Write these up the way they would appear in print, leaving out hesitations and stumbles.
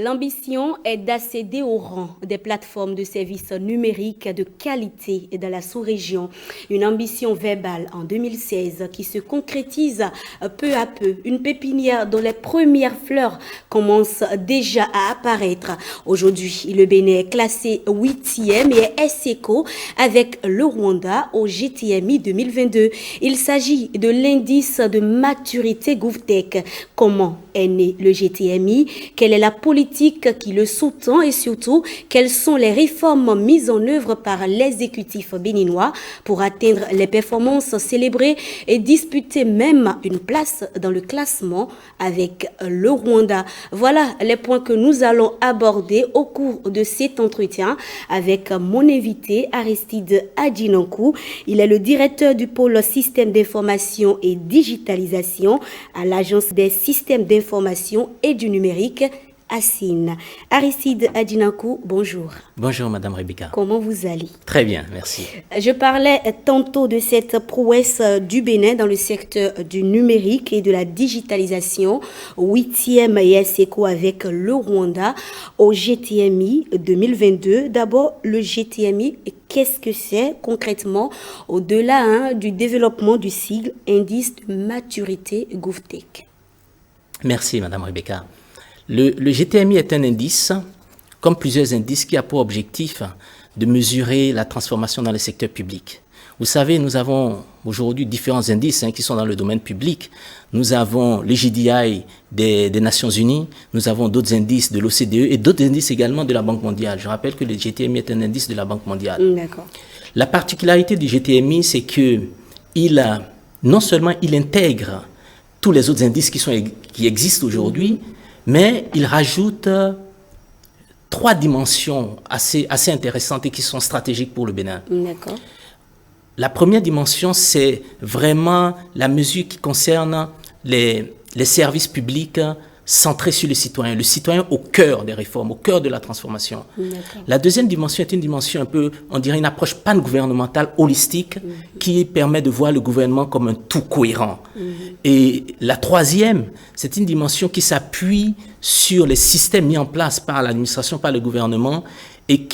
L'ambition est d'accéder au rang des plateformes de services numériques de qualité dans la sous-région. Une ambition verbale en 2016 qui se concrétise peu à peu. Une pépinière dont les premières fleurs commencent déjà à apparaître. Aujourd'hui, le Bénin est classé 8e et est ex-aequo avec le Rwanda au GTMI 2022. Il s'agit de l'indice de maturité GovTech. Comment est né le GTMI? Quelle est la politique qui le sous-tend et surtout, quelles sont les réformes mises en œuvre par l'exécutif béninois pour atteindre les performances célébrées et disputer même une place dans le classement avec le Rwanda? Voilà les points que nous allons aborder au cours de cet entretien avec mon invité Aristide Adjinankou. Il est le directeur du pôle système d'information et digitalisation à l'Agence des systèmes d'information et du numérique, ASIN. Aristide Adjinankou, bonjour. Bonjour Madame Rebecca. Comment vous allez? Très bien, merci. Je parlais tantôt de cette prouesse du Bénin dans le secteur du numérique et de la digitalisation, 8e et ex-aequo avec le Rwanda au GTMI 2022. D'abord, le GTMI, qu'est-ce que c'est concrètement au-delà du développement du sigle Indice de maturité GovTech? Merci Madame Rebecca. Le GTMI est un indice, comme plusieurs indices, qui a pour objectif de mesurer la transformation dans le secteur public. Vous savez, nous avons aujourd'hui différents indices qui sont dans le domaine public. Nous avons le GDI des Nations Unies, nous avons d'autres indices de l'OCDE et d'autres indices également de la Banque mondiale. Je rappelle que le GTMI est un indice de la Banque mondiale. D'accord. La particularité du GTMI, c'est que non seulement il intègre tous les autres indices qui existent aujourd'hui, mais il rajoute 3 dimensions assez intéressantes et qui sont stratégiques pour le Bénin. D'accord. La première dimension, c'est vraiment la mesure qui concerne les services publics centrés sur le citoyen au cœur des réformes, au cœur de la transformation. La deuxième dimension est une dimension un peu, on dirait une approche pan-gouvernementale holistique qui permet de voir le gouvernement comme un tout cohérent. Et la troisième, c'est une dimension qui s'appuie sur les systèmes mis en place par l'administration, par le gouvernement, et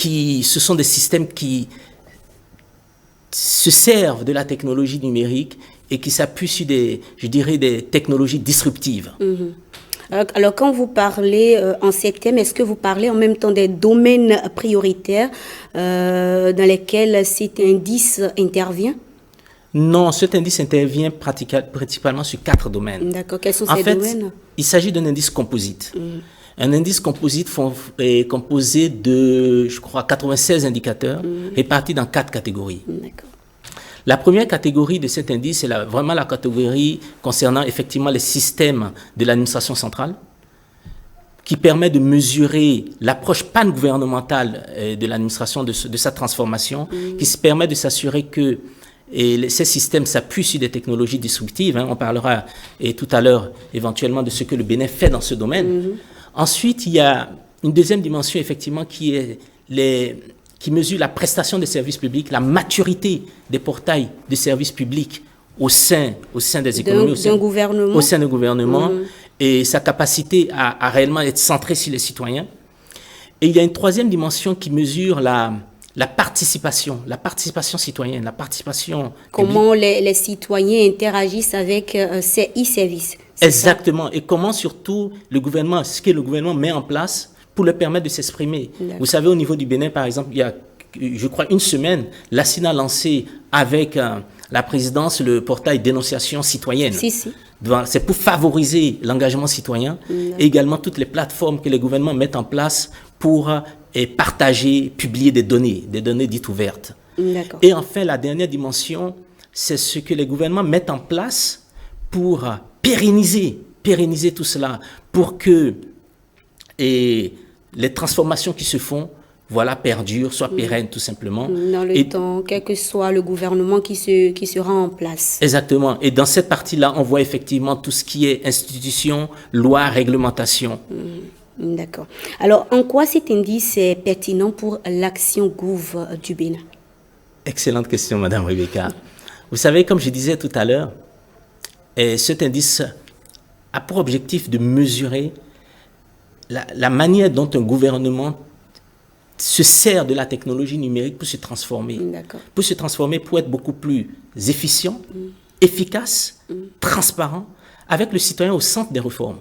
ce sont des systèmes qui se servent de la technologie numérique et qui s'appuient sur des technologies disruptives. Alors, quand vous parlez en ces thèmes, est-ce que vous parlez en même temps des domaines prioritaires dans lesquels cet indice intervient? Non, cet indice intervient principalement sur 4 domaines. D'accord, quels sont ces domaines? Il s'agit d'un indice composite. Un indice composite est composé de, je crois, 96 indicateurs répartis dans 4 catégories. D'accord. La première catégorie de cet indice, c'est vraiment la catégorie concernant effectivement les systèmes de l'administration centrale, qui permet de mesurer l'approche pan-gouvernementale de l'administration, de sa transformation, qui se permet de s'assurer que ces systèmes s'appuient sur des technologies disruptives. On parlera tout à l'heure éventuellement de ce que le Bénin fait dans ce domaine. Ensuite, il y a une deuxième dimension effectivement qui mesure la prestation des services publics, la maturité des portails de services publics au sein des économies, au sein d'un gouvernement, et sa capacité à réellement être centré sur les citoyens. Et il y a une troisième dimension qui mesure la participation citoyenne, la participation Comment les citoyens interagissent avec ces e-services. Exactement. Et comment surtout ce que le gouvernement met en place pour leur permettre de s'exprimer. Vous savez, au niveau du Bénin, par exemple, il y a, je crois, une semaine, l'ASIN a lancé avec la présidence le portail dénonciation citoyenne. C'est pour favoriser l'engagement citoyen et également toutes les plateformes que les gouvernements mettent en place pour partager, publier des données dites ouvertes. Et enfin, la dernière dimension, c'est ce que les gouvernements mettent en place pour pérenniser tout cela, pour que les transformations qui se font, perdurent, soient pérennes tout simplement. Dans le temps, quel que soit le gouvernement qui sera en place. Exactement. Et dans cette partie-là, on voit effectivement tout ce qui est institutions, lois, réglementations. D'accord. Alors, en quoi cet indice est pertinent pour l'action Gouv du Bénin? Excellente question, Madame Rebecca. Vous savez, comme je disais tout à l'heure, cet indice a pour objectif de mesurer la manière dont un gouvernement se sert de la technologie numérique pour se transformer. Pour se transformer, pour être beaucoup plus efficient, efficace, transparent, avec le citoyen au centre des réformes.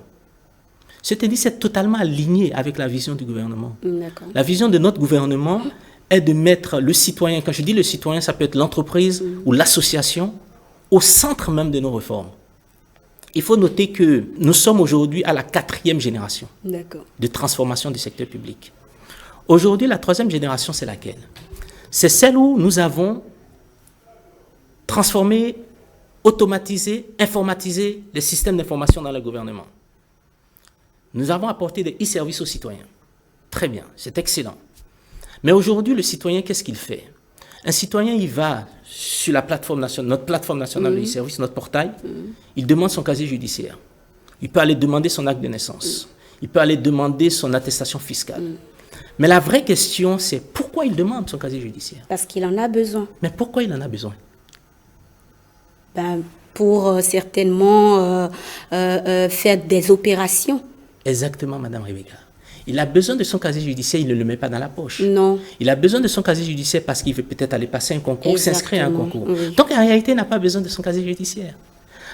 Cet indice est totalement aligné avec la vision du gouvernement. La vision de notre gouvernement est de mettre le citoyen, quand je dis le citoyen, ça peut être l'entreprise ou l'association, au centre même de nos réformes. Il faut noter que nous sommes aujourd'hui à la 4e génération de transformation du secteur public. Aujourd'hui, la 3e génération, c'est laquelle? C'est celle où nous avons transformé, automatisé, informatisé les systèmes d'information dans le gouvernement. Nous avons apporté des e-services aux citoyens. Très bien, c'est excellent. Mais aujourd'hui, le citoyen, qu'est-ce qu'il fait? Un citoyen, il va sur la plateforme nationale, notre plateforme nationale de e-services, notre portail, il demande son casier judiciaire. Il peut aller demander son acte de naissance. Il peut aller demander son attestation fiscale. Mais la vraie question, c'est pourquoi il demande son casier judiciaire? Parce qu'il en a besoin. Mais pourquoi il en a besoin? Pour certainement faire des opérations. Exactement, Madame Rebecca. Il a besoin de son casier judiciaire, il ne le met pas dans la poche. Non. Il a besoin de son casier judiciaire parce qu'il veut peut-être aller passer un concours, s'inscrire à un concours. Donc, en réalité, il n'a pas besoin de son casier judiciaire.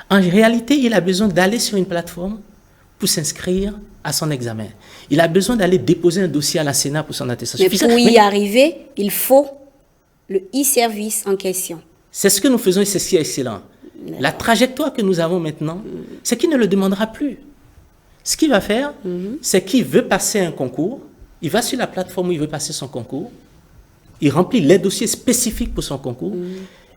En réalité, il a besoin d'aller sur une plateforme pour s'inscrire à son examen. Il a besoin d'aller déposer un dossier à la Sénat pour son attestation fiscale. Mais pour y arriver, il faut le e-service en question. C'est ce que nous faisons et c'est ce qui est excellent. La trajectoire que nous avons maintenant, c'est qu'il ne le demandera plus. Ce qu'il va faire, c'est qu'il veut passer un concours, il va sur la plateforme où il veut passer son concours, il remplit les dossiers spécifiques pour son concours,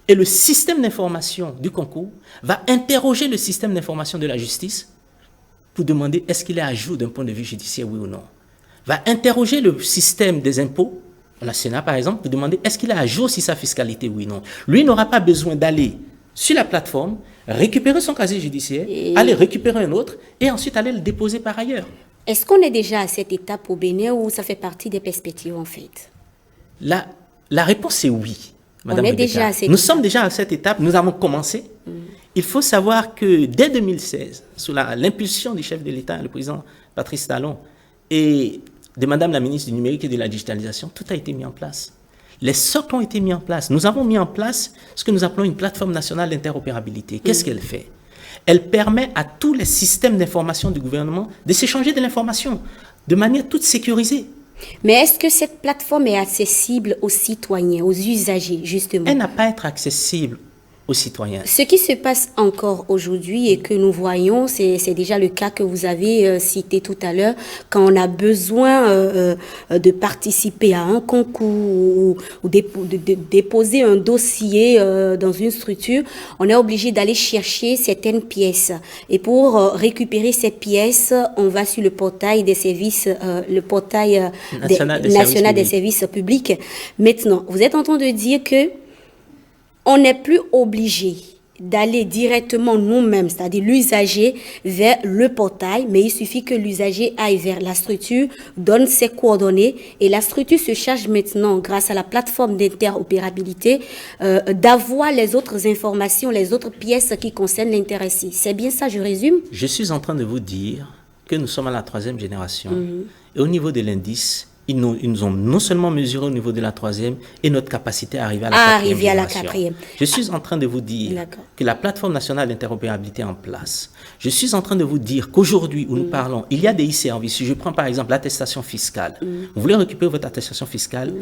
et le système d'information du concours va interroger le système d'information de la justice pour demander est-ce qu'il est à jour d'un point de vue judiciaire, oui ou non. Va interroger le système des impôts, la Sénat par exemple, pour demander est-ce qu'il est à jour si sa fiscalité, oui ou non. Lui n'aura pas besoin d'aller sur la plateforme, récupérer son casier judiciaire, aller récupérer un autre et ensuite aller le déposer par ailleurs. Est-ce qu'on est déjà à cette étape au Bénin ou ça fait partie des perspectives en fait? La réponse est oui, Madame On est Rebecca. déjà à cette Nous sommes déjà à cette étape, nous avons commencé. Il faut savoir que dès 2016, sous l'impulsion du chef de l'État, le président Patrice Talon, et de Madame la ministre du Numérique et de la Digitalisation, tout a été mis en place. Les socles ont été mis en place. Nous avons mis en place ce que nous appelons une plateforme nationale d'interopérabilité. Qu'est-ce qu'elle fait? Elle permet à tous les systèmes d'information du gouvernement de s'échanger de l'information de manière toute sécurisée. Mais est-ce que cette plateforme est accessible aux citoyens, aux usagers, justement? Elle n'a pas à être accessible aux citoyens. Ce qui se passe encore aujourd'hui et que nous voyons, c'est déjà le cas que vous avez cité tout à l'heure, quand on a besoin de participer à un concours ou de déposer un dossier dans une structure, on est obligé d'aller chercher certaines pièces. Et pour récupérer ces pièces, on va sur le portail des services, le portail national des services publics. Maintenant, vous êtes en train de dire que on n'est plus obligé d'aller directement nous-mêmes, c'est-à-dire l'usager, vers le portail, mais il suffit que l'usager aille vers la structure, donne ses coordonnées, et la structure se charge maintenant, grâce à la plateforme d'interopérabilité, d'avoir les autres informations, les autres pièces qui concernent l'intéressé. C'est bien ça, je résume? Je suis en train de vous dire que nous sommes à la 3e génération, et au niveau de l'indice, ils nous ont non seulement mesuré au niveau de la 3e et notre capacité à arriver à la 4e. Je suis en train de vous dire que la plateforme nationale d'interopérabilité est en place. Je suis en train de vous dire qu'aujourd'hui où nous parlons, il y a des e-services. Si je prends par exemple l'attestation fiscale, vous voulez récupérer votre attestation fiscale,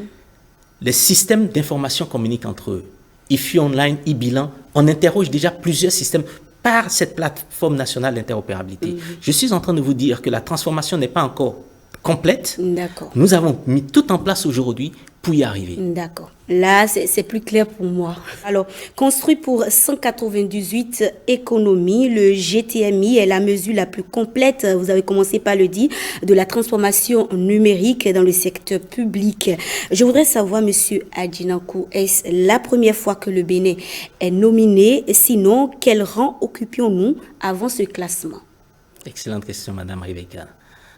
les systèmes d'information communiquent entre eux. IFI Online, e-bilan, on interroge déjà plusieurs systèmes par cette plateforme nationale d'interopérabilité. Je suis en train de vous dire que la transformation n'est pas encore complète. D'accord. Nous avons mis tout en place aujourd'hui pour y arriver. D'accord. Là, c'est plus clair pour moi. Alors, construit pour 198 économies, le GTMI est la mesure la plus complète, vous avez commencé par le dire, de la transformation numérique dans le secteur public. Je voudrais savoir, Monsieur Adjinankou, est-ce la première fois que le Bénin est nominé? Sinon, quel rang occupions-nous avant ce classement? Excellente question, Madame Rebecca.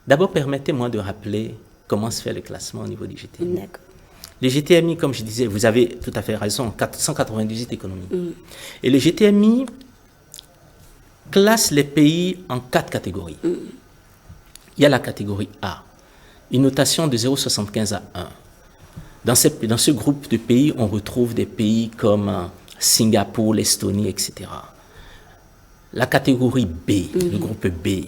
D'abord, permettez-moi de rappeler comment se fait le classement au niveau du GTMI. D'accord. Le GTMI, comme je disais, vous avez tout à fait raison, 198 économies. Et le GTMI classe les pays en 4 catégories. il y a la catégorie A, une notation de 0,75 à 1. Dans ce groupe de pays, on retrouve des pays comme Singapour, l'Estonie, etc. La catégorie B, le groupe B,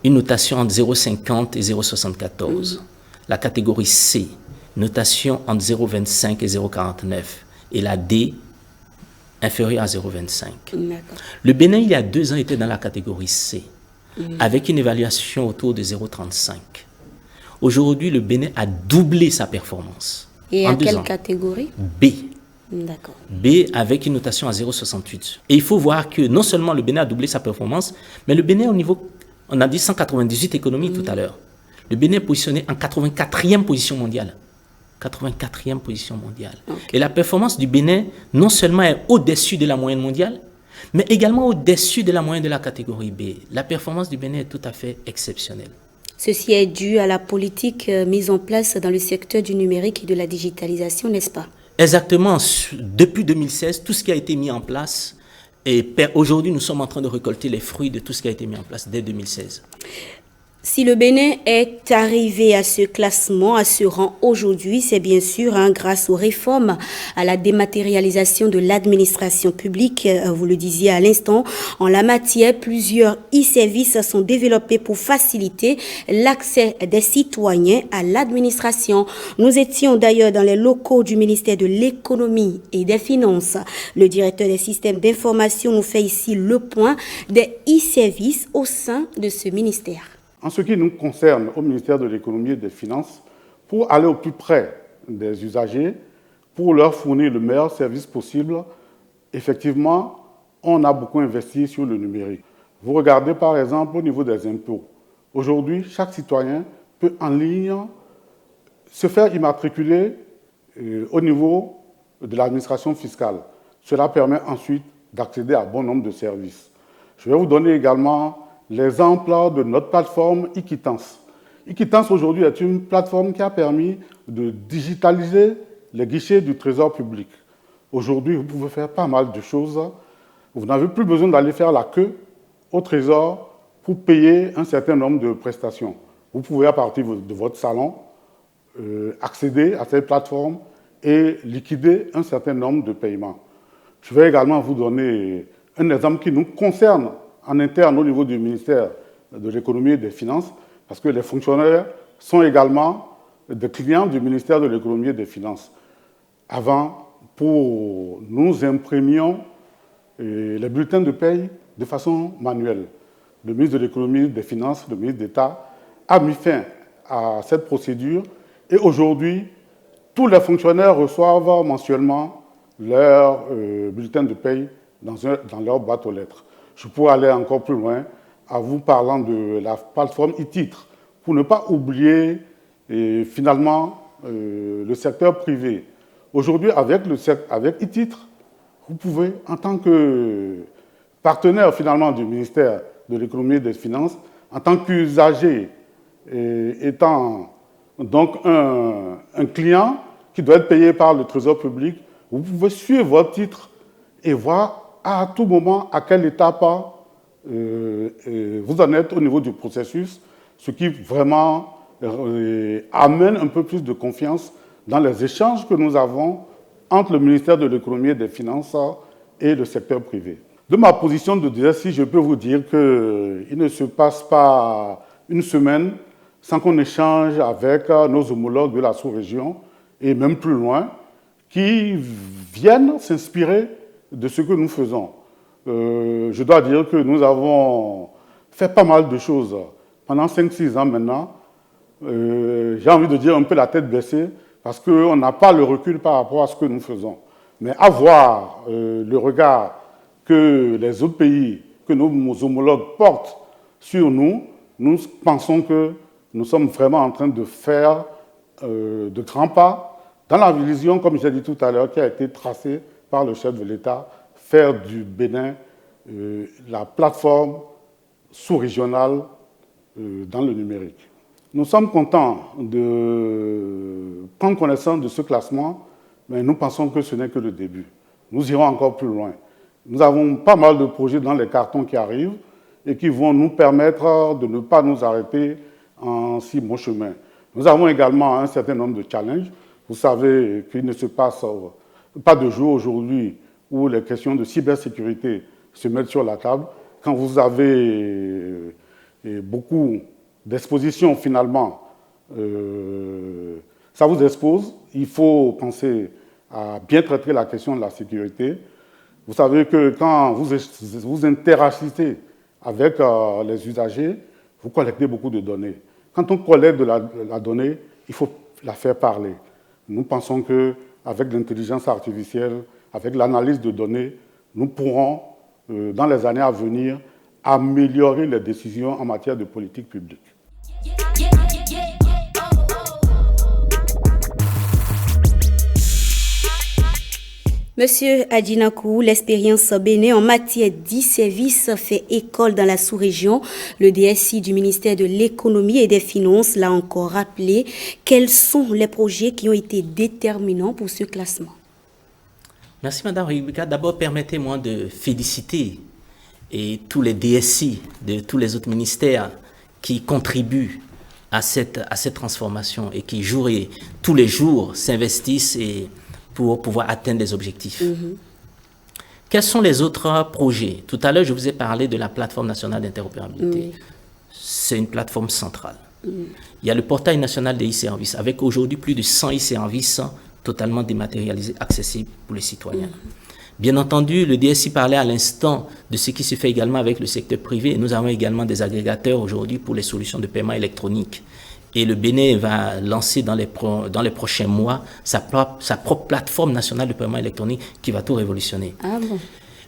une notation entre 0,50 et 0,74. La catégorie C, notation entre 0,25 et 0,49. Et la D, inférieure à 0,25. Le Bénin, il y a 2 ans, était dans la catégorie C, avec une évaluation autour de 0,35. Aujourd'hui, le Bénin a doublé sa performance. Et à quelle catégorie? B. D'accord. B avec une notation à 0,68. Et il faut voir que non seulement le Bénin a doublé sa performance, mais le Bénin au niveau, on a dit 198 économies tout à l'heure. Le Bénin est positionné en 84e position mondiale. 84e position mondiale. Okay. Et la performance du Bénin, non seulement est au-dessus de la moyenne mondiale, mais également au-dessus de la moyenne de la catégorie B. La performance du Bénin est tout à fait exceptionnelle. Ceci est dû à la politique mise en place dans le secteur du numérique et de la digitalisation, n'est-ce pas? Exactement. Depuis 2016, tout ce qui a été mis en place, et aujourd'hui, nous sommes en train de récolter les fruits de tout ce qui a été mis en place dès 2016. Si le Bénin est arrivé à ce classement, à ce rang aujourd'hui, c'est bien sûr grâce aux réformes, à la dématérialisation de l'administration publique. Vous le disiez à l'instant, en la matière, plusieurs e-services sont développés pour faciliter l'accès des citoyens à l'administration. Nous étions d'ailleurs dans les locaux du ministère de l'économie et des finances. Le directeur des systèmes d'information nous fait ici le point des e-services au sein de ce ministère. En ce qui nous concerne au ministère de l'économie et des finances, pour aller au plus près des usagers, pour leur fournir le meilleur service possible, effectivement, on a beaucoup investi sur le numérique. Vous regardez par exemple au niveau des impôts. Aujourd'hui, chaque citoyen peut en ligne se faire immatriculer au niveau de l'administration fiscale. Cela permet ensuite d'accéder à bon nombre de services. Je vais vous donner également l'exemple de notre plateforme e-Quittance. e-Quittance aujourd'hui est une plateforme qui a permis de digitaliser les guichets du Trésor public. Aujourd'hui, vous pouvez faire pas mal de choses. Vous n'avez plus besoin d'aller faire la queue au Trésor pour payer un certain nombre de prestations. Vous pouvez, à partir de votre salon, accéder à cette plateforme et liquider un certain nombre de paiements. Je vais également vous donner un exemple qui nous concerne en interne au niveau du ministère de l'économie et des finances, parce que les fonctionnaires sont également des clients du ministère de l'économie et des finances. Avant, nous imprimions les bulletins de paye de façon manuelle. Le ministre de l'économie et des finances, le ministre d'État, a mis fin à cette procédure et aujourd'hui, tous les fonctionnaires reçoivent mensuellement leur bulletin de paye dans leur boîte aux lettres. Je pourrais aller encore plus loin en vous parlant de la plateforme e-titre pour ne pas oublier finalement le secteur privé. Aujourd'hui, avec e-titre, vous pouvez, en tant que partenaire finalement du ministère de l'économie et des finances, en tant qu'usager étant donc un client qui doit être payé par le Trésor public, vous pouvez suivre votre titre et voir à tout moment à quelle étape vous en êtes au niveau du processus, ce qui vraiment amène un peu plus de confiance dans les échanges que nous avons entre le ministère de l'économie et des finances et le secteur privé. De ma position de DSI, je peux vous dire qu'il ne se passe pas une semaine sans qu'on échange avec nos homologues de la sous-région et même plus loin, qui viennent s'inspirer de ce que nous faisons. Je dois dire que nous avons fait pas mal de choses pendant 5-6 ans maintenant. J'ai envie de dire un peu la tête baissée parce qu'on n'a pas le recul par rapport à ce que nous faisons. Mais avoir le regard que les autres pays, que nos homologues portent sur nous, nous pensons que nous sommes vraiment en train de faire de grands pas dans la vision, comme j'ai dit tout à l'heure, qui a été tracée par le chef de l'État, faire du Bénin la plateforme sous-régionale dans le numérique. Nous sommes contents de prendre connaissance de ce classement, mais nous pensons que ce n'est que le début. Nous irons encore plus loin. Nous avons pas mal de projets dans les cartons qui arrivent et qui vont nous permettre de ne pas nous arrêter en si bon chemin. Nous avons également un certain nombre de challenges. Vous savez qu'il ne se passe pas de jour aujourd'hui où les questions de cybersécurité se mettent sur la table. Quand vous avez beaucoup d'expositions finalement, ça vous expose. Il faut penser à bien traiter la question de la sécurité. Vous savez que quand vous interagissez avec les usagers, vous collectez beaucoup de données. Quand on collecte de la donnée, il faut la faire parler. Nous pensons qu'avec l'intelligence artificielle, avec l'analyse de données, nous pourrons, dans les années à venir, améliorer les décisions en matière de politique publique. Monsieur Adjinakou, l'expérience Bénin en matière d'e-service fait école dans la sous-région. Le DSI du ministère de l'Économie et des Finances l'a encore rappelé. Quels sont les projets qui ont été déterminants pour ce classement? Merci Madame Ribika. D'abord, permettez-moi de féliciter tous les DSI de tous les autres ministères qui contribuent à cette transformation et qui tous les jours s'investissent pour pouvoir atteindre des objectifs. Quels sont les autres projets? Tout à l'heure, je vous ai parlé de la plateforme nationale d'interopérabilité. C'est une plateforme centrale. Il y a le portail national des e-services, avec aujourd'hui plus de 100 e-services totalement dématérialisés, accessibles pour les citoyens. Bien entendu, le DSI parlait à l'instant de ce qui se fait également avec le secteur privé. Nous avons également des agrégateurs aujourd'hui pour les solutions de paiement électronique. Et le Bénin va lancer dans les prochains mois sa propre plateforme nationale de paiement électronique qui va tout révolutionner. Ah bon.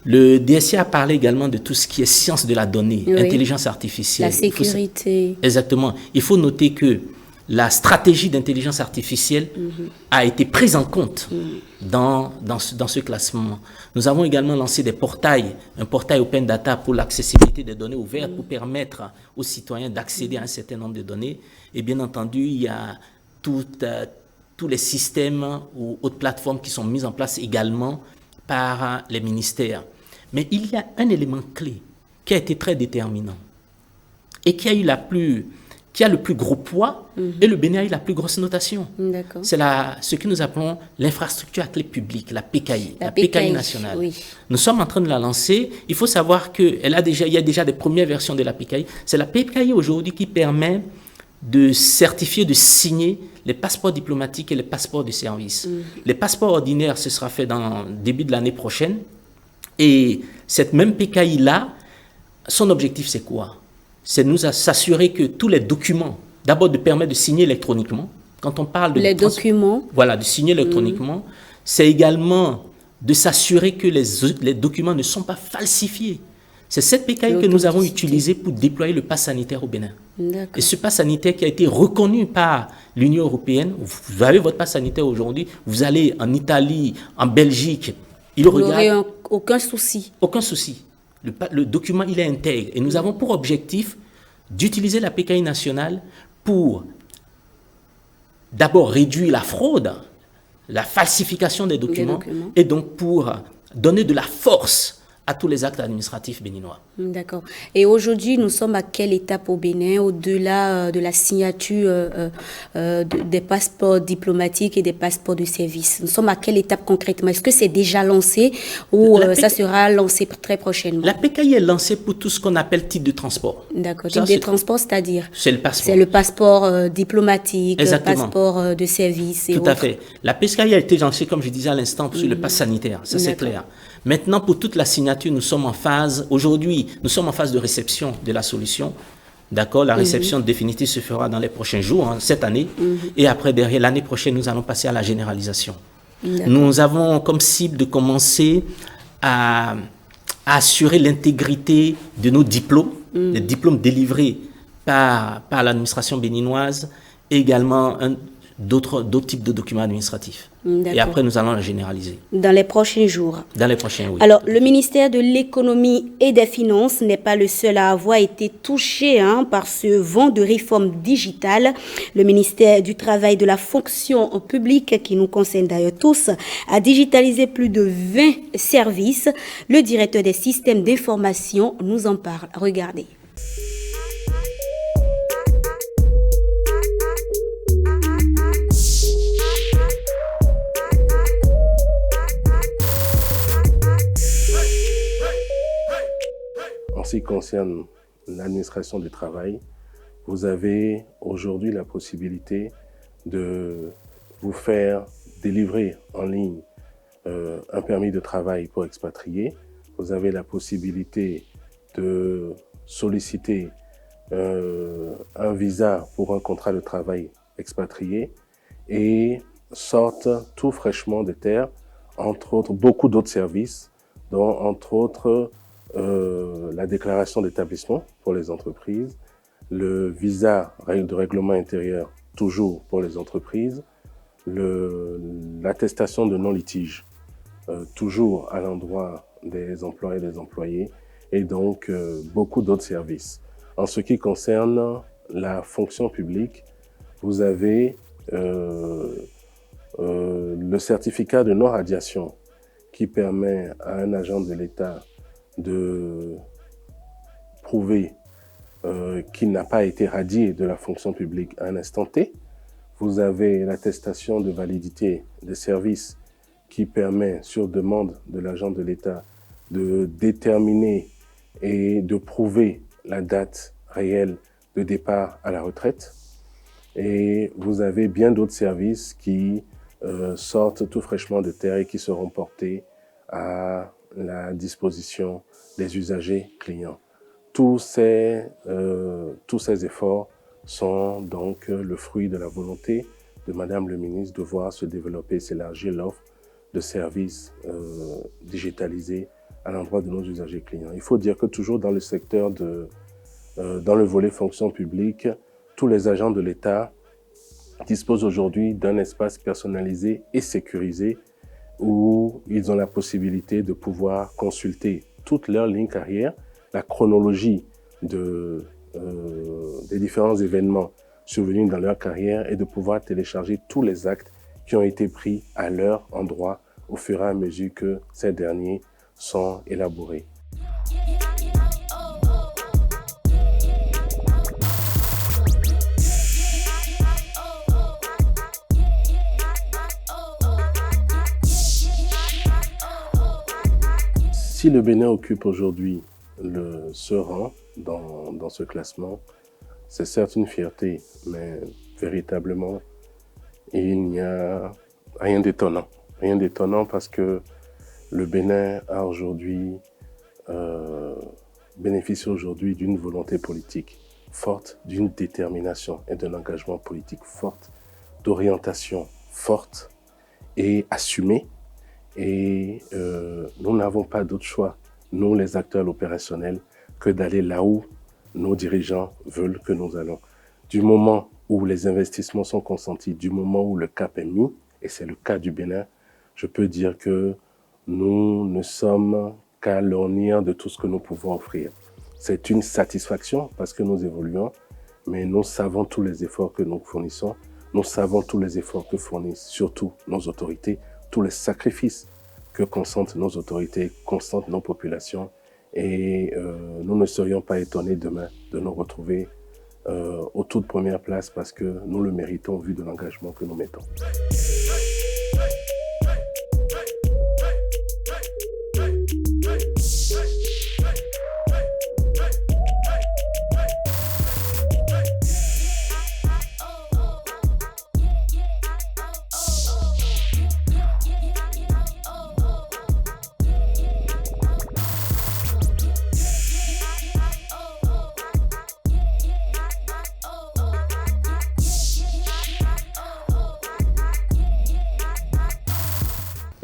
Le DSI a parlé également de tout ce qui est science de la donnée, intelligence artificielle. La sécurité. Exactement. Il faut noter que la stratégie d'intelligence artificielle a été prise en compte dans ce classement. Nous avons également lancé un portail Open Data pour l'accessibilité des données ouvertes pour permettre aux citoyens d'accéder à un certain nombre de données. Et bien entendu, il y a tous les systèmes ou autres plateformes qui sont mises en place également par les ministères. Mais il y a un élément clé qui a été très déterminant et qui a le plus gros poids et le Bénin a eu la plus grosse notation. C'est ce que nous appelons l'infrastructure à clé publique, la PKI, la PKI nationale. Oui. Nous sommes en train de la lancer. Il faut savoir qu'il y a déjà des premières versions de la PKI. C'est la PKI aujourd'hui qui permet de certifier, de signer les passeports diplomatiques et les passeports de service. Les passeports ordinaires, ce sera fait dans le début de l'année prochaine. Et cette même PKI-là, son objectif, c'est quoi? C'est nous s'assurer que tous les documents, d'abord de permettre de signer électroniquement. Quand on parle de documents, voilà, de signer électroniquement, c'est également de s'assurer que les documents ne sont pas falsifiés. C'est cette PKI que nous avons utilisée pour déployer le pass sanitaire au Bénin. Et ce pass sanitaire qui a été reconnu par l'Union européenne, vous avez votre pass sanitaire aujourd'hui, vous allez en Italie, en Belgique, vous n'aurez aucun souci. Aucun souci. Le document, il est intègre. Et nous avons pour objectif d'utiliser la PKI nationale pour d'abord réduire la fraude, la falsification des documents. Et donc pour donner de la force à tous les actes administratifs béninois. D'accord. Et aujourd'hui, nous sommes à quelle étape au Bénin, au-delà de la signature des passeports diplomatiques et des passeports de service? Nous sommes à quelle étape concrètement? Est-ce que c'est déjà lancé ou ça sera lancé très prochainement? La PKI est lancée pour tout ce qu'on appelle titre de transport. D'accord. Titre de transport, c'est-à-dire? C'est le passeport. C'est le passeport diplomatique, le passeport de service et tout à fait. La PKI a été lancée, comme je disais à l'instant, sur le pass sanitaire. Ça, c'est clair. Maintenant, pour toute la signature, nous sommes en phase de réception de la solution. D'accord, la réception définitive se fera dans les prochains jours, cette année. Et après, derrière l'année prochaine, nous allons passer à la généralisation. Nous avons comme cible de commencer à assurer l'intégrité de nos diplômes, les diplômes délivrés par l'administration béninoise, et également d'autres types de documents administratifs. D'accord. Et après, nous allons la généraliser. Dans les prochains jours. Dans les prochains, oui. Alors, le ministère de l'Économie et des Finances n'est pas le seul à avoir été touché par ce vent de réforme digitale. Le ministère du Travail et de la Fonction publique, qui nous concerne d'ailleurs tous, a digitalisé plus de 20 services. Le directeur des systèmes d'information nous en parle. Regardez. En ce qui concerne l'administration du travail, vous avez aujourd'hui la possibilité de vous faire délivrer en ligne un permis de travail pour expatriés. Vous avez la possibilité de solliciter un visa pour un contrat de travail expatrié et sortent tout fraîchement de terre, entre autres, beaucoup d'autres services, dont entre autres la déclaration d'établissement pour les entreprises, le visa de règlement intérieur toujours pour les entreprises, l'attestation de non-litige toujours à l'endroit des employés et des employés, et donc beaucoup d'autres services. En ce qui concerne la fonction publique, vous avez le certificat de non-radiation qui permet à un agent de l'État de prouver qu'il n'a pas été radié de la fonction publique à un instant T. Vous avez l'attestation de validité des services qui permet, sur demande de l'agent de l'État, de déterminer et de prouver la date réelle de départ à la retraite. Et vous avez bien d'autres services qui sortent tout fraîchement de terre et qui seront portés à la disposition des usagers clients. Tous ces efforts sont donc le fruit de la volonté de Madame le ministre de voir se développer et s'élargir l'offre de services digitalisés à l'endroit de nos usagers clients. Il faut dire que toujours dans le secteur dans le volet fonction publique, tous les agents de l'État disposent aujourd'hui d'un espace personnalisé et sécurisé où ils ont la possibilité de pouvoir consulter toute leur ligne carrière, la chronologie des différents événements survenus dans leur carrière et de pouvoir télécharger tous les actes qui ont été pris à leur endroit au fur et à mesure que ces derniers sont élaborés. Si le Bénin occupe aujourd'hui ce rang dans ce classement, c'est certes une fierté, mais véritablement, il n'y a rien d'étonnant. Rien d'étonnant parce que le Bénin a aujourd'hui, bénéficie aujourd'hui d'une volonté politique forte, d'une détermination et d'un engagement politique forte, d'orientation forte et assumée. Et nous n'avons pas d'autre choix, nous les acteurs opérationnels, que d'aller là où nos dirigeants veulent que nous allons. Du moment où les investissements sont consentis, du moment où le cap est mis, et c'est le cas du Bénin, je peux dire que nous ne sommes qu'à l'ornière de tout ce que nous pouvons offrir. C'est une satisfaction parce que nous évoluons, mais nous savons tous les efforts que nous fournissons, nous savons tous les efforts que fournissent surtout nos autorités, tous les sacrifices que consentent nos autorités, consentent nos populations. Et nous ne serions pas étonnés demain de nous retrouver aux toutes premières places parce que nous le méritons vu de l'engagement que nous mettons.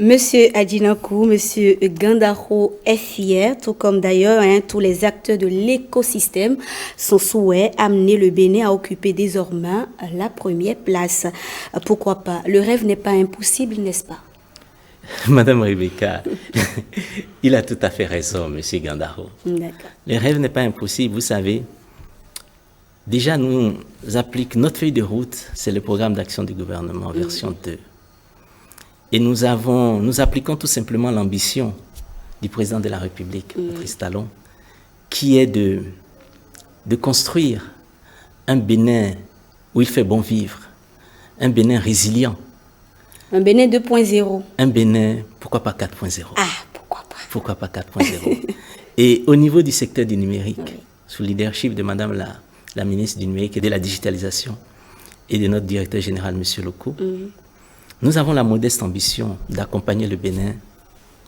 Monsieur Adjinakou, Monsieur Gandaro est fier, tout comme d'ailleurs tous les acteurs de l'écosystème. Son souhait, amener le Bénin à occuper désormais la première place. Pourquoi pas? Le rêve n'est pas impossible, n'est-ce pas? Madame Rebecca, il a tout à fait raison, Monsieur Gandaro. D'accord. Le rêve n'est pas impossible, vous savez. Déjà, nous appliquons notre feuille de route, c'est le programme d'action du gouvernement, version 2. Et nous appliquons tout simplement l'ambition du président de la République, Patrice Talon, qui est de construire un Bénin où il fait bon vivre, un Bénin résilient. Un Bénin 2.0. Un Bénin, pourquoi pas 4.0? Ah, pourquoi pas? Pourquoi pas 4.0? Et au niveau du secteur du numérique, sous le leadership de Madame la ministre du numérique et de la digitalisation et de notre directeur général, M. Loko, nous avons la modeste ambition d'accompagner le Bénin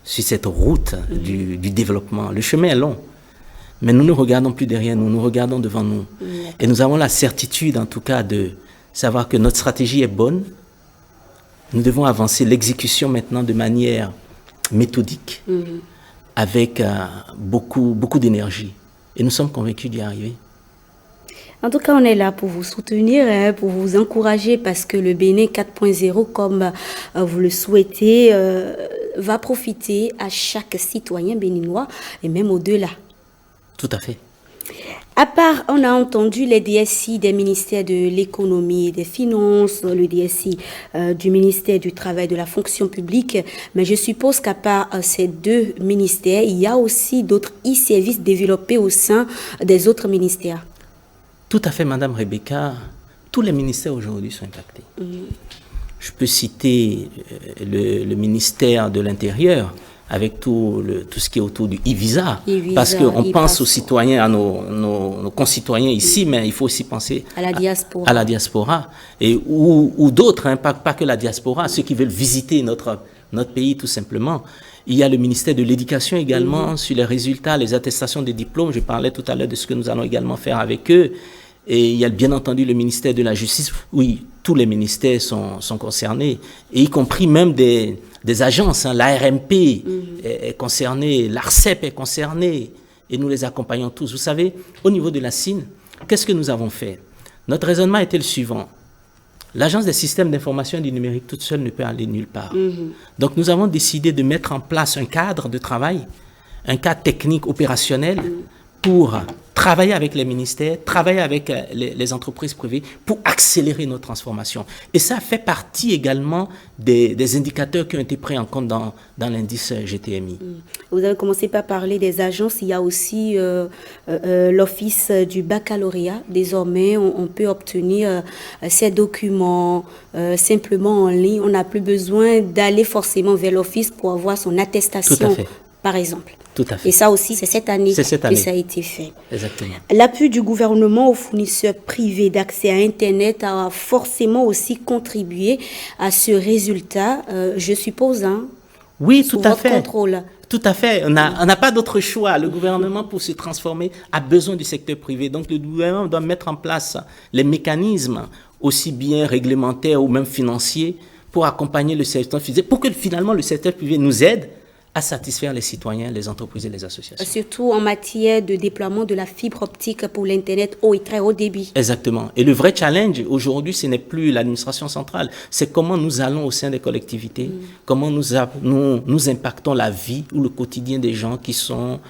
sur cette route du développement. Le chemin est long, mais nous ne regardons plus derrière nous, nous regardons devant nous. Et nous avons la certitude, en tout cas, de savoir que notre stratégie est bonne. Nous devons avancer l'exécution maintenant de manière méthodique, avec beaucoup d'énergie. Et nous sommes convaincus d'y arriver. En tout cas, on est là pour vous soutenir, pour vous encourager, parce que le Bénin 4.0, comme vous le souhaitez, va profiter à chaque citoyen béninois et même au-delà. Tout à fait. À part, on a entendu les DSI des ministères de l'économie et des finances, le DSI du ministère du travail et de la fonction publique, mais je suppose qu'à part ces deux ministères, il y a aussi d'autres e-services développés au sein des autres ministères. Tout à fait, Madame Rebecca. Tous les ministères aujourd'hui sont impactés. Je peux citer le ministère de l'Intérieur, avec tout ce qui est autour du e-visa, parce qu'on pense aux citoyens, à nos concitoyens ici, mais il faut aussi penser à la diaspora. Ou d'autres, pas que la diaspora, ceux qui veulent visiter notre pays tout simplement. Il y a le ministère de l'Éducation également, sur les résultats, les attestations des diplômes. Je parlais tout à l'heure de ce que nous allons également faire avec eux. Et il y a bien entendu le ministère de la Justice. Oui, tous les ministères sont concernés, et y compris même des agences. L'ARMP est concernée, l'ARCEP est concernée, et nous les accompagnons tous. Vous savez, au niveau de la CIN, qu'est-ce que nous avons fait? Notre raisonnement était le suivant. L'Agence des systèmes d'information et du numérique toute seule ne peut aller nulle part. Donc nous avons décidé de mettre en place un cadre de travail, un cadre technique opérationnel pour travailler avec les ministères, travailler avec les entreprises privées pour accélérer nos transformations. Et ça fait partie également des indicateurs qui ont été pris en compte dans l'indice GTMI. Vous avez commencé par parler des agences. Il y a aussi l'office du baccalauréat. Désormais, on peut obtenir ces documents simplement en ligne. On n'a plus besoin d'aller forcément vers l'office pour avoir son attestation, par exemple. Tout à fait. Et ça aussi, c'est cette année que ça a été fait. Exactement. L'appui du gouvernement aux fournisseurs privés d'accès à Internet a forcément aussi contribué à ce résultat, je suppose. Oui, tout à fait. Contrôle. Tout à fait. On n'a pas d'autre choix. Le gouvernement, pour se transformer, a besoin du secteur privé. Donc, le gouvernement doit mettre en place les mécanismes, aussi bien réglementaires ou même financiers, pour accompagner le secteur privé, pour que finalement le secteur privé nous aide à satisfaire les citoyens, les entreprises et les associations. Surtout en matière de déploiement de la fibre optique pour l'Internet haut et très haut débit. Exactement. Et le vrai challenge aujourd'hui, ce n'est plus l'administration centrale, c'est comment nous allons au sein des collectivités, comment nous impactons la vie ou le quotidien des gens qui sont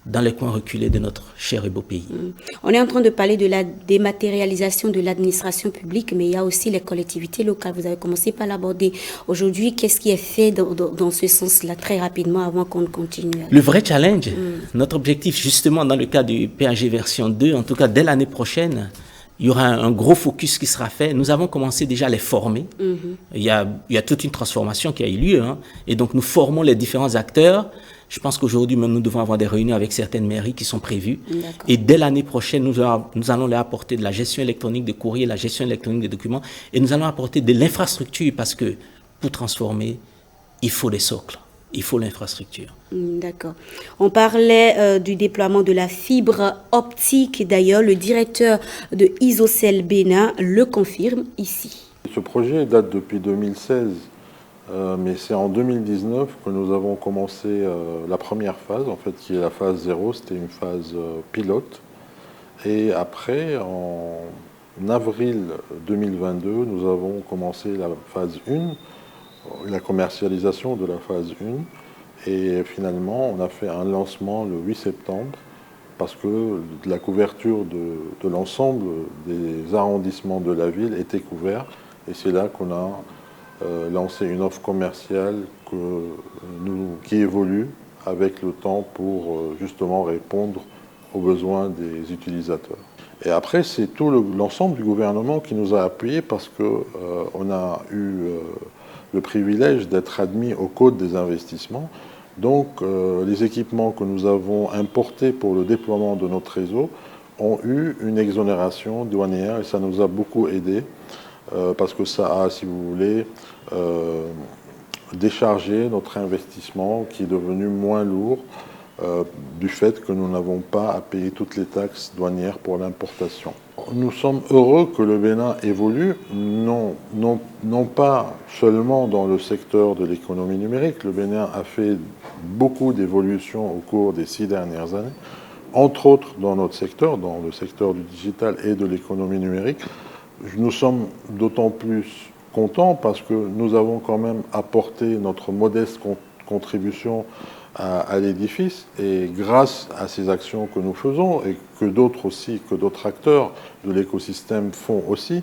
dans les coins reculés de notre cher et beau pays. On est en train de parler de la dématérialisation de l'administration publique, mais il y a aussi les collectivités locales. Vous avez commencé par l'aborder. Aujourd'hui, qu'est-ce qui est fait dans ce sens-là, très rapidement, avant qu'on continue? Le vrai challenge, notre objectif, justement, dans le cadre du PAG version 2, en tout cas dès l'année prochaine, il y aura un gros focus qui sera fait. Nous avons commencé déjà à les former. Il y a toute une transformation qui a eu lieu. Et donc, nous formons les différents acteurs. Je pense qu'aujourd'hui, même, nous devons avoir des réunions avec certaines mairies qui sont prévues. Et dès l'année prochaine, nous allons leur apporter de la gestion électronique des courriers, la gestion électronique des documents. Et nous allons apporter de l'infrastructure parce que pour transformer, il faut des socles. Il faut l'infrastructure. D'accord. On parlait du déploiement de la fibre optique. D'ailleurs, le directeur de Isocel Bénin le confirme ici. Ce projet date depuis 2016 mais c'est en 2019 que nous avons commencé la première phase, en fait, qui est la phase 0. C'était une phase pilote. Et après, en avril 2022, nous avons commencé la phase 1, la commercialisation de la phase 1. Et finalement, on a fait un lancement le 8 septembre parce que la couverture de l'ensemble des arrondissements de la ville était couverte. Et c'est là qu'on a lancé une offre commerciale qui évolue avec le temps pour justement répondre aux besoins des utilisateurs. Et après, c'est tout l'ensemble du gouvernement qui nous a appuyés parce qu'on a eu le privilège d'être admis au Code des investissements. Donc, les équipements que nous avons importés pour le déploiement de notre réseau ont eu une exonération douanière et ça nous a beaucoup aidé parce que ça a, si vous voulez, déchargé notre investissement qui est devenu moins lourd du fait que nous n'avons pas à payer toutes les taxes douanières pour l'importation. Nous sommes heureux que le Bénin évolue, non pas seulement dans le secteur de l'économie numérique. Le Bénin a fait beaucoup d'évolutions au cours des 6 dernières années, entre autres dans notre secteur, dans le secteur du digital et de l'économie numérique. Nous sommes d'autant plus contents parce que nous avons quand même apporté notre modeste contribution à l'édifice et grâce à ces actions que nous faisons et que d'autres aussi, que d'autres acteurs de l'écosystème font aussi,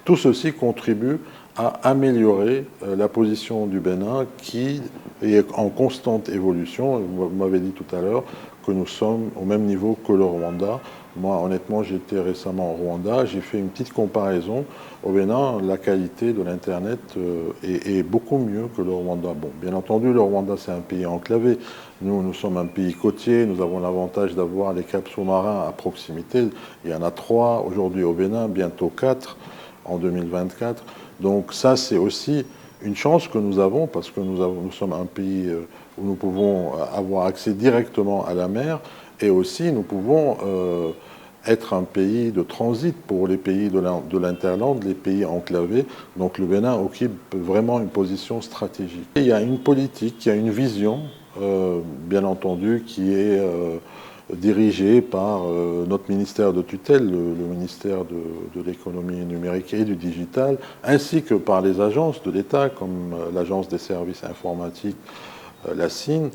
tout ceci contribue à améliorer la position du Bénin qui est en constante évolution. Vous m'avez dit tout à l'heure que nous sommes au même niveau que le Rwanda. Moi, honnêtement, j'étais récemment au Rwanda, j'ai fait une petite comparaison. Au Bénin, la qualité de l'Internet est beaucoup mieux que le Rwanda. Bon, bien entendu, le Rwanda, c'est un pays enclavé. Nous sommes un pays côtier, nous avons l'avantage d'avoir les caps sous-marins à proximité. Il y en a 3 aujourd'hui au Bénin, bientôt 4 en 2024. Donc ça, c'est aussi une chance que nous avons parce que nous sommes un pays où nous pouvons avoir accès directement à la mer. Et aussi, nous pouvons être un pays de transit pour les pays de l'Interland, les pays enclavés. Donc le Bénin occupe vraiment une position stratégique. Et il y a une politique, il y a une vision, bien entendu, qui est dirigée par notre ministère de tutelle, le ministère de l'économie numérique et du digital, ainsi que par les agences de l'État, comme l'Agence des services informatiques, la CIN.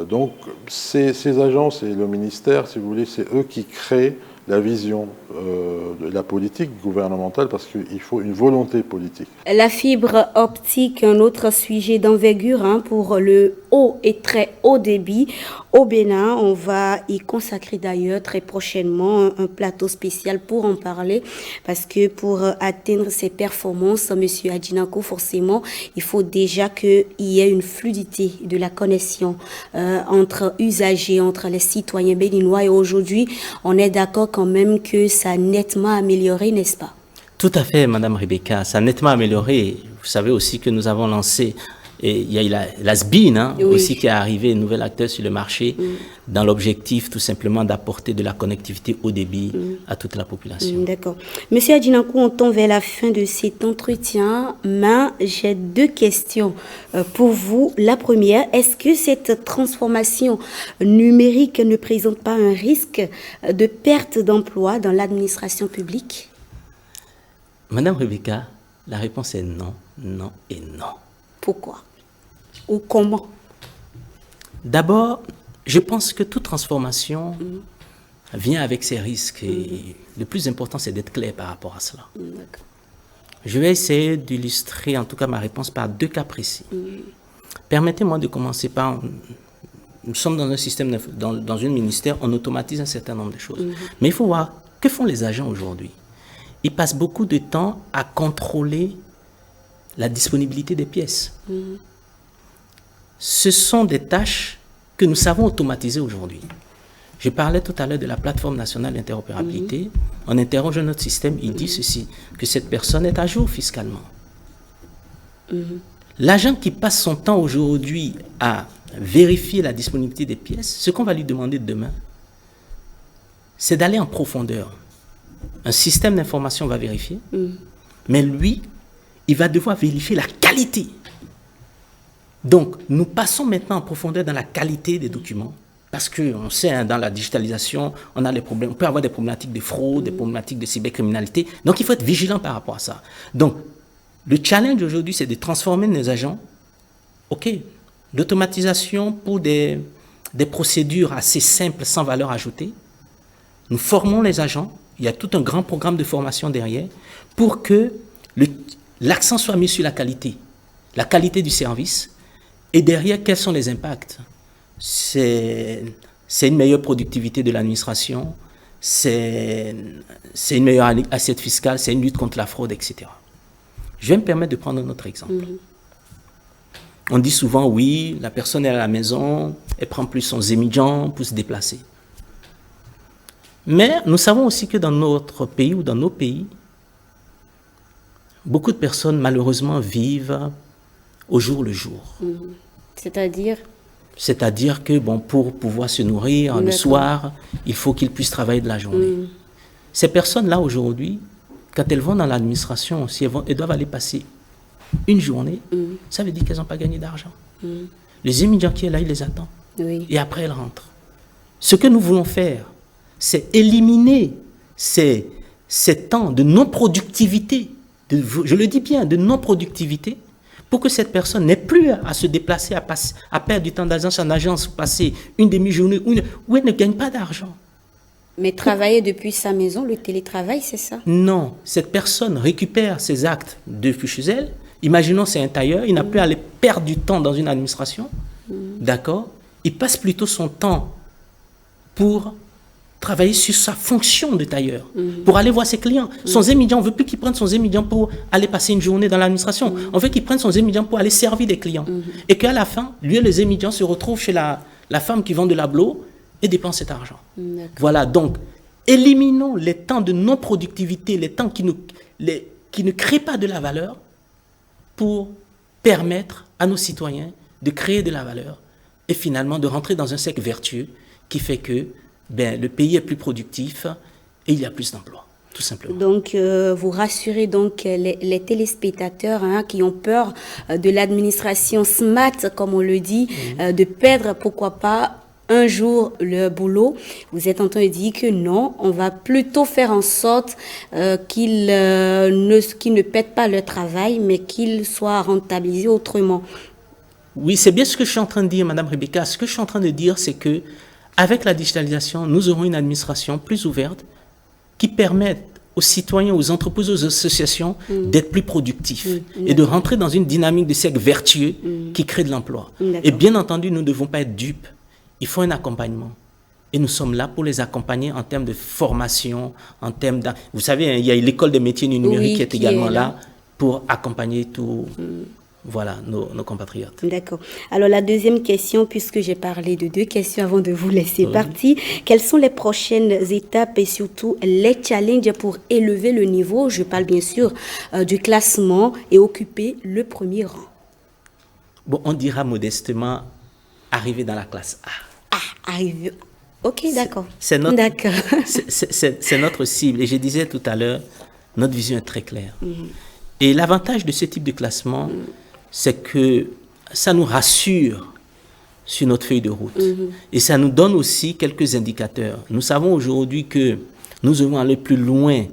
Donc ces agences et le ministère, si vous voulez, c'est eux qui créent la vision de la politique gouvernementale parce qu'il faut une volonté politique. La fibre optique, un autre sujet d'envergure pour le haut et très haut débit. Au Bénin, on va y consacrer d'ailleurs très prochainement un plateau spécial pour en parler parce que pour atteindre ces performances, M. Adjinanko, forcément, il faut déjà qu'il y ait une fluidité de la connexion entre usagers, entre les citoyens béninois. Et aujourd'hui, on est d'accord quand même que ça a nettement amélioré, n'est-ce pas? Tout à fait, Madame Rebecca, ça a nettement amélioré. Vous savez aussi que nous avons lancé, et il y a eu la SBIN oui. aussi qui est arrivé, un nouvel acteur sur le marché, dans l'objectif tout simplement d'apporter de la connectivité haut débit à toute la population. D'accord. Monsieur Adjinanko, on tombe vers la fin de cet entretien, mais j'ai 2 questions pour vous. La première, est-ce que cette transformation numérique ne présente pas un risque de perte d'emploi dans l'administration publique? Madame Rebecca, la réponse est non, non et non. Pourquoi? Ou comment? D'abord, je pense que toute transformation vient avec ses risques. Et le plus important, c'est d'être clair par rapport à cela. Je vais essayer d'illustrer, en tout cas, ma réponse par 2 cas précis. Permettez-moi de commencer par... Nous sommes dans un système, dans un ministère, on automatise un certain nombre de choses. Mais il faut voir, que font les agents aujourd'hui? Ils passent beaucoup de temps à contrôler la disponibilité des pièces. Ce sont des tâches que nous savons automatiser aujourd'hui. Je parlais tout à l'heure de la plateforme nationale d'interopérabilité. On interroge notre système, il dit ceci, que cette personne est à jour fiscalement. L'agent qui passe son temps aujourd'hui à vérifier la disponibilité des pièces, ce qu'on va lui demander demain, c'est d'aller en profondeur. Un système d'information va vérifier, mais lui, il va devoir vérifier la qualité Donc, nous passons maintenant en profondeur dans la qualité des documents, parce qu'on sait, hein, dans la digitalisation, on a les problèmes, on peut avoir des problématiques de fraude, des problématiques de cybercriminalité. Donc, il faut être vigilant par rapport à ça. Donc, le challenge aujourd'hui, c'est de transformer nos agents, l'automatisation pour des procédures assez simples, sans valeur ajoutée. Nous formons les agents, il y a tout un grand programme de formation derrière, pour que l'accent soit mis sur la qualité du service. Et derrière, quels sont les impacts? C'est une meilleure productivité de l'administration, c'est une meilleure assiette fiscale, c'est une lutte contre la fraude, etc. Je vais me permettre de prendre un autre exemple. On dit souvent, oui, la personne est à la maison, elle prend plus son Zemidjan pour se déplacer. Mais nous savons aussi que dans notre pays ou dans nos pays, beaucoup de personnes, malheureusement, vivent au jour le jour. C'est-à-dire? C'est-à-dire que, bon, pour pouvoir se nourrir le soir, il faut qu'ils puissent travailler de la journée. Ces personnes-là, aujourd'hui, quand elles vont dans l'administration, si elles doivent aller passer une journée, ça veut dire qu'elles n'ont pas gagné d'argent. Les immigrants qui est là, ils les attendent. Et après, elles rentrent. Ce que nous voulons faire, c'est éliminer ces temps de non-productivité, je le dis bien, de non-productivité, pour que cette personne n'ait plus à se déplacer, à perdre du temps d'agence en agence, passer une demi-journée où elle ne gagne pas d'argent. Mais travailler depuis sa maison, le télétravail, c'est ça? Non, cette personne récupère ses actes depuis chez elle. Imaginons c'est un tailleur, il n'a plus à aller perdre du temps dans une administration, d'accord? Il passe plutôt son temps pour travailler sur sa fonction de tailleur, pour aller voir ses clients. Son Zemidjan, on ne veut plus qu'il prenne son Zemidjan pour aller passer une journée dans l'administration. On veut qu'il prenne son Zemidjan pour aller servir des clients. Et qu'à la fin, lui et le Zemidjan se retrouvent chez la femme qui vend de l'ablo et dépense cet argent. Voilà, donc, éliminons les temps de non-productivité, les temps qui ne créent pas de la valeur, pour permettre à nos citoyens de créer de la valeur et finalement de rentrer dans un cercle vertueux qui fait que le pays est plus productif et il y a plus d'emplois, tout simplement. Donc, vous rassurez donc les téléspectateurs qui ont peur de l'administration SMART, comme on le dit, de perdre, pourquoi pas, un jour le boulot. Vous êtes en train de dire que non, on va plutôt faire en sorte qu'ils ne perdent pas leur travail, mais qu'ils soient rentabilisés autrement. Oui, c'est bien ce que je suis en train de dire, Madame Rebecca. Ce que je suis en train de dire, c'est que avec la digitalisation, nous aurons une administration plus ouverte qui permette aux citoyens, aux entreprises, aux associations d'être plus productifs et de rentrer dans une dynamique de cercle vertueux qui crée de l'emploi. Et bien entendu, nous ne devons pas être dupes. Il faut un accompagnement. Et nous sommes là pour les accompagner en termes de formation, en termes de... Vous savez, il y a l'école des métiers du numérique qui est également là pour accompagner tous nos compatriotes. D'accord. Alors la deuxième question, puisque j'ai parlé de deux questions avant de vous laisser partir, quelles sont les prochaines étapes et surtout les challenges pour élever le niveau, je parle bien sûr du classement et occuper le premier rang? Bon, on dira modestement arriver dans la classe A. Arrive. Ok, d'accord. C'est notre cible. Et je disais tout à l'heure, notre vision est très claire. Et l'avantage de ce type de classement, c'est que ça nous rassure sur notre feuille de route. Et ça nous donne aussi quelques indicateurs. Nous savons aujourd'hui que nous devons aller plus loin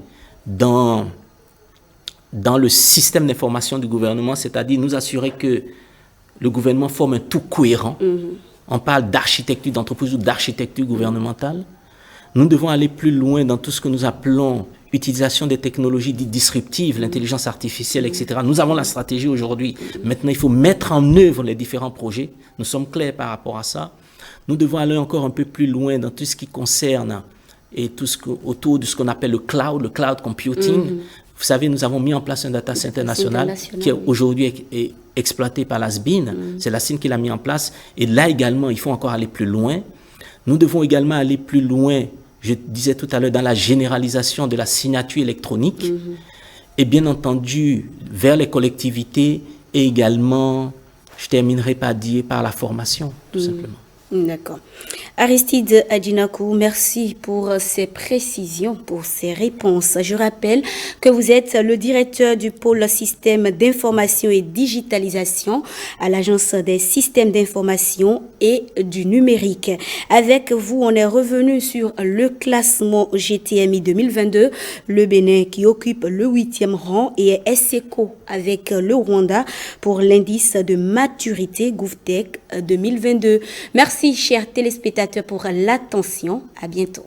dans le système d'information du gouvernement, c'est-à-dire nous assurer que le gouvernement forme un tout cohérent. On parle d'architecture d'entreprise ou d'architecture gouvernementale. Nous devons aller plus loin dans tout ce que nous appelons utilisation des technologies dites disruptives, l'intelligence artificielle, etc. Nous avons la stratégie aujourd'hui. Maintenant, il faut mettre en œuvre les différents projets. Nous sommes clairs par rapport à ça. Nous devons aller encore un peu plus loin dans tout ce qui concerne et tout ce autour de ce qu'on appelle le cloud computing. Vous savez, nous avons mis en place un data center national qui aujourd'hui est exploité par la SBIN. C'est la SIN qui l'a mis en place. Et là également, il faut encore aller plus loin. Nous devons également aller plus loin, je disais tout à l'heure, dans la généralisation de la signature électronique. Et bien entendu, vers les collectivités et également, je terminerai par dire, par la formation, tout simplement. D'accord. Aristide Adjinakou, merci pour ces précisions, pour ces réponses. Je rappelle que vous êtes le directeur du pôle système d'information et digitalisation à l'Agence des systèmes d'information et du numérique. Avec vous, on est revenu sur le classement GTMI 2022, le Bénin qui occupe le 8e rang et est ex-aequo avec le Rwanda pour l'indice de maturité GovTech 2022. Merci, chers téléspectateurs, pour l'attention. À bientôt.